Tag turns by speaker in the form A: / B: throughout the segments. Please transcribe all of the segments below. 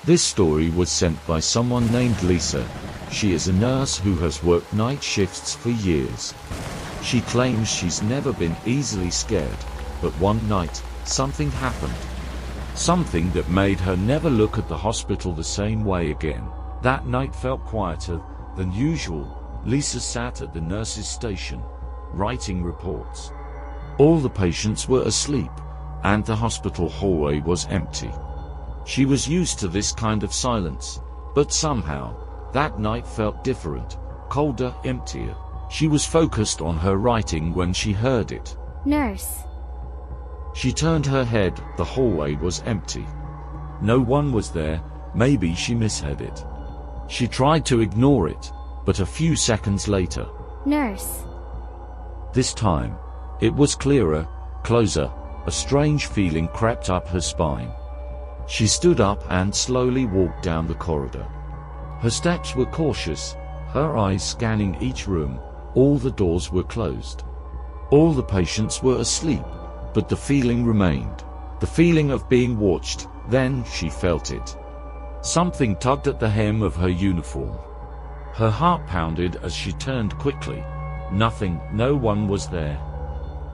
A: This story was sent by someone named Lisa. She is a nurse who has worked night shifts for years. She claims she's never been easily scared, but one night, something happened. Something that made her never look at the hospital the same way again. That night felt quieter than usual. Lisa sat at the nurse's station, writing reports. All the patients were asleep, and the hospital hallway was empty. She was used to this kind of silence, but somehow, that night felt different, colder, emptier. She was focused on her writing when she heard it.
B: Nurse.
A: She turned her head. The hallway was empty. No one was there. Maybe she misheard it. She tried to ignore it, but a few seconds later.
B: Nurse.
A: This time, it was clearer, closer. A strange feeling crept up her spine. She stood up and slowly walked down the corridor. Her steps were cautious, her eyes scanning each room. All the doors were closed. All the patients were asleep, but the feeling remained. The feeling of being watched. Then she felt it. Something tugged at the hem of her uniform. Her heart pounded as she turned quickly. Nothing, no one was there.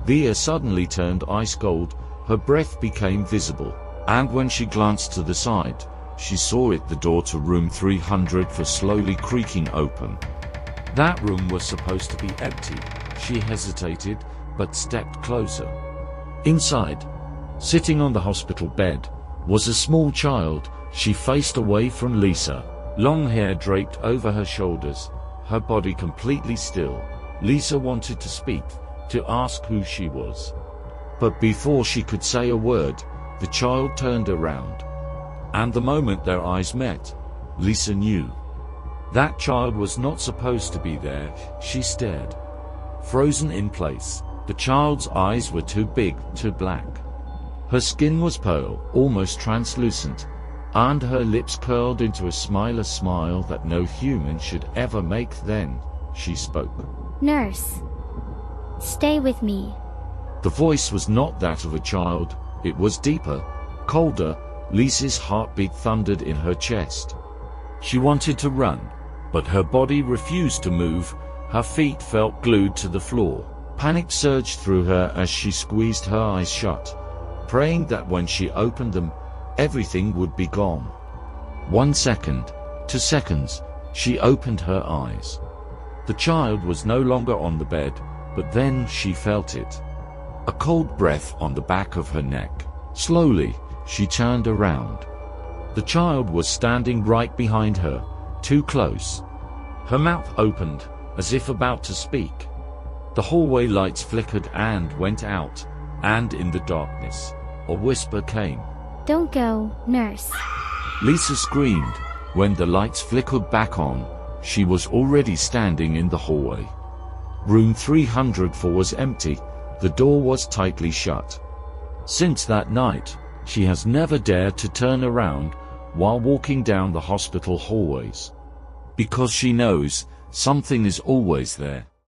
A: The air suddenly turned ice cold. Her breath became visible. And when she glanced to the side, she saw it. The door to room 300 was slowly creaking open. That room was supposed to be empty. She hesitated, but stepped closer. Inside, sitting on the hospital bed, was a small child. She faced away from Lisa. Long hair draped over her shoulders, her body completely still. Lisa wanted to speak, to ask who she was. But before she could say a word, the child turned around. And the moment their eyes met, Lisa knew. That child was not supposed to be there. She stared, frozen in place. The child's eyes were too big, too black. Her skin was pale, almost translucent, and her lips curled into a smile that no human should ever make. Then she spoke.
B: Nurse. Stay with me.
A: The voice was not that of a child. It was deeper, colder. Lisa's heartbeat thundered in her chest. She wanted to run, but her body refused to move. Her feet felt glued to the floor. Panic surged through her as she squeezed her eyes shut, praying that when she opened them, everything would be gone. 1 second, 2 seconds, she opened her eyes. The child was no longer on the bed, but then she felt it. A cold breath on the back of her neck. Slowly, she turned around. The child was standing right behind her, too close. Her mouth opened, as if about to speak. The hallway lights flickered and went out, and in the darkness, a whisper came.
B: Don't go, nurse.
A: Lisa screamed. When the lights flickered back on, she was already standing in the hallway. Room 304 was empty. The door was tightly shut. Since that night, she has never dared to turn around while walking down the hospital hallways. Because she knows something is always there.